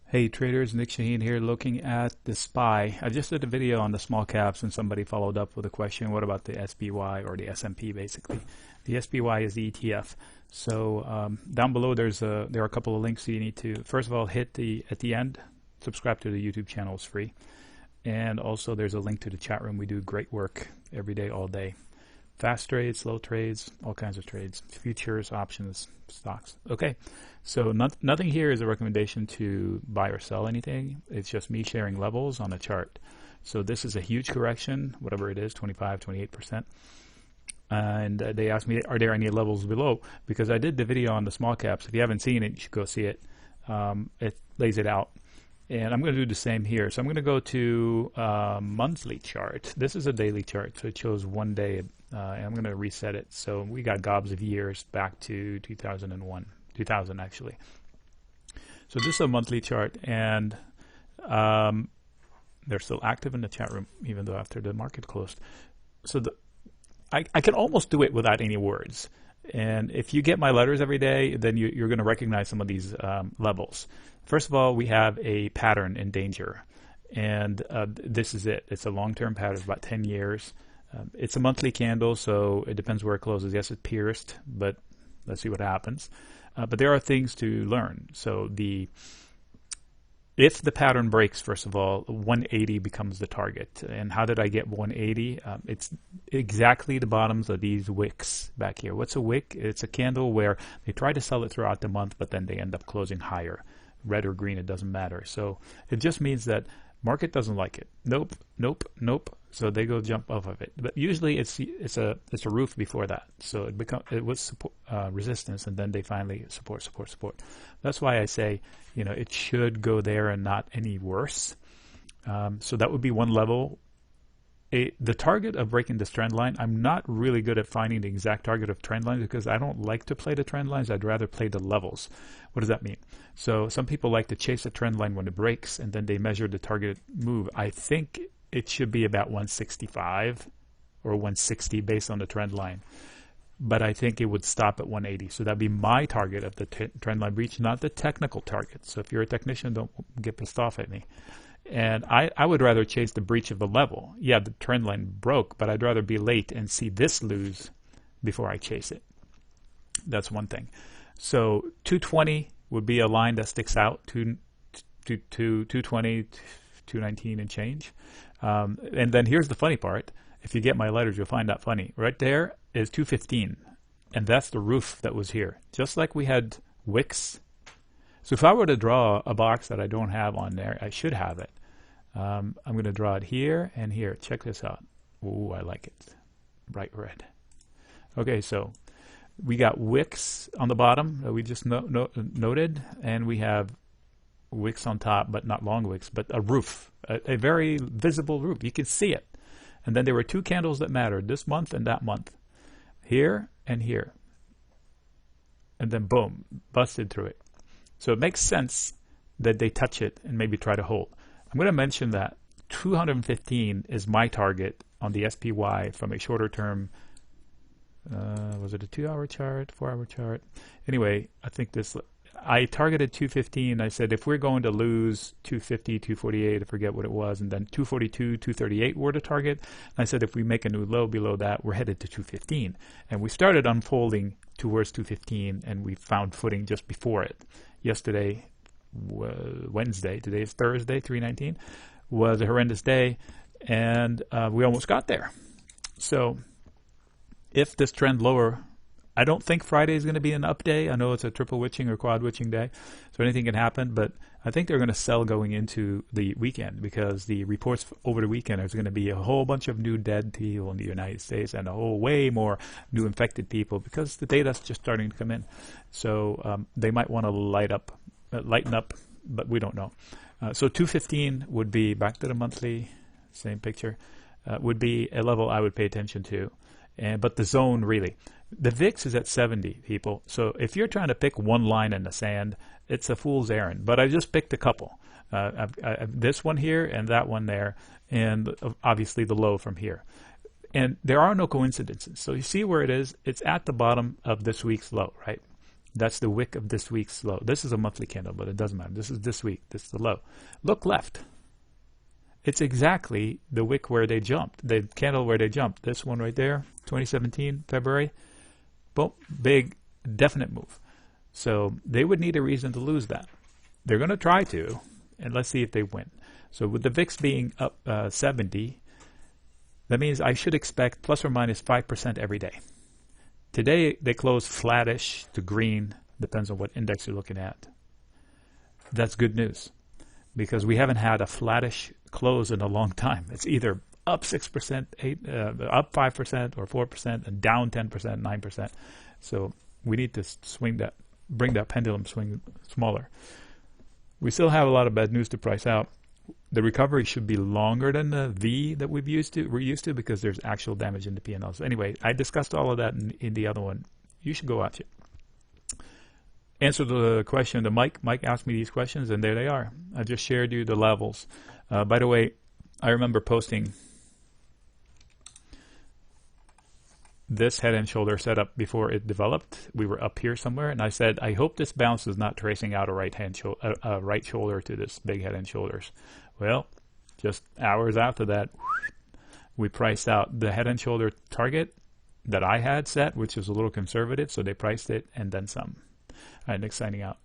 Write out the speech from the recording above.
Hey traders, Nick Shaheen here looking at the SPY. I just did a video on the small caps and somebody followed up with a question, what about the SPY or the S&P basically? The SPY is the ETF. So down below there are a couple of links you need to, first of all, hit at the end, subscribe to the YouTube channel, it's free. And also there's a link to the chat room. We do great work every day, all day. Fast trades, slow trades, all kinds of trades, futures, options, stocks. Okay, so nothing here is a recommendation to buy or sell anything. It's just me sharing levels on a chart. So this is a huge correction, whatever it is, 25, 28%. And they asked me, are there any levels below? Because I did the video on the small caps. If you haven't seen it, you should go see it. It lays it out. And I'm going to do the same here. So I'm going to go to monthly chart. This is a daily chart, so it shows one day. And I'm going to reset it. So we got gobs of years back to 2000 actually. So this is a monthly chart, and they're still active in the chat room, even though after the market closed. So I can almost do it without any words. And if you get my letters every day, then you're going to recognize some of these levels. First of all, we have a pattern in danger. And this is it. It's a long-term pattern, about 10 years. It's a monthly candle, so it depends where it closes. Yes, it pierced, but let's see what happens. But there are things to learn. So if the pattern breaks, first of all, 180 becomes the target. And how did I get 180? It's exactly the bottoms of these wicks back here. What's a wick? It's a candle where they try to sell it throughout the month, but then they end up closing higher. Red or green, it doesn't matter. So it just means that market doesn't like it. Nope, nope, nope. So they go jump off of it. But usually it's a roof before that. So it was support, resistance, and then they finally support. That's why I say, it should go there and not any worse. So that would be one level. The target of breaking this trend line, I'm not really good at finding the exact target of trend lines because I don't like to play the trend lines. I'd rather play the levels. What does that mean? So some people like to chase a trend line when it breaks and then they measure the target move. I think it should be about 165 or 160 based on the trend line. But I think it would stop at 180. So that'd be my target of the trend line breach, not the technical target. So if you're a technician, don't get pissed off at me. And I would rather chase the breach of the level. Yeah, the trend line broke, but I'd rather be late and see this lose before I chase it. That's one thing. So 220 would be a line that sticks out, 220, 219 and change. And then here's the funny part. If you get my letters, you'll find that funny. Right there is 215, and that's the roof that was here. Just like we had wicks. So if I were to draw a box that I don't have on there, I should have it. I'm going to draw it here and here. Check this out. Ooh, I like it. Bright red. Okay, so we got wicks on the bottom that we just noted, and we have wicks on top, but not long wicks, but a roof, a very visible roof. You can see it. And then there were two candles that mattered, this month and that month, here and here. And then boom, busted through it. So it makes sense that they touch it and maybe try to hold. I'm going to mention that 215 is my target on the SPY from a shorter term. Was it a 2-hour chart, 4-hour chart? Anyway, I think I targeted 215. I said if we're going to lose 250, 248, I forget what it was, and then 242, 238 were the target. And I said if we make a new low below that, we're headed to 215. And we started unfolding towards 215, and we found footing just before it. Yesterday, Wednesday, today is Thursday, 3/19, was a horrendous day, and we almost got there. So if this trend lower, I don't think Friday is going to be an up day. I know it's a triple witching or quad witching day, so anything can happen, but I think they're going to sell going into the weekend because the reports over the weekend there's going to be a whole bunch of new dead people in the United States and a whole way more new infected people because the data's just starting to come in. So they might want to lighten up, but we don't know. So 215 would be, back to the monthly, same picture, would be a level I would pay attention to. But the zone really. The VIX is at 70, people. So if you're trying to pick one line in the sand, it's a fool's errand. But I just picked a couple. This one here and that one there, and obviously the low from here. And there are no coincidences. So you see where it is? It's at the bottom of this week's low, right? That's the wick of this week's low. This is a monthly candle, but it doesn't matter. This is this week. This is the low. Look left. It's exactly the wick where they jumped, the candle where they jumped. This one right there, 2017, February. Boom, big, definite move. So they would need a reason to lose that. They're going to try to, and let's see if they win. So with the VIX being up 70, that means I should expect plus or minus 5% every day. Today they closed flattish to green, depends on what index you're looking at. That's good news because we haven't had a flattish close in a long time. It's either up 6%, up 5% or 4%, and down 10%, 9%. So we need to swing that, bring that pendulum swing smaller. We still have a lot of bad news to price out. The recovery should be longer than the V that we're used to because there's actual damage in the P&L. So anyway, I discussed all of that in the other one. You should go watch it. Answer the question to Mike. Mike asked me these questions, and there they are. I just shared you the levels. By the way, I remember posting this head and shoulder setup before it developed. We were up here somewhere, and I said, I hope this bounce is not tracing out a right shoulder to this big head and shoulders. Well, just hours after that, we priced out the head and shoulder target that I had set, which is a little conservative, so they priced it and then some. All right, Nick signing out.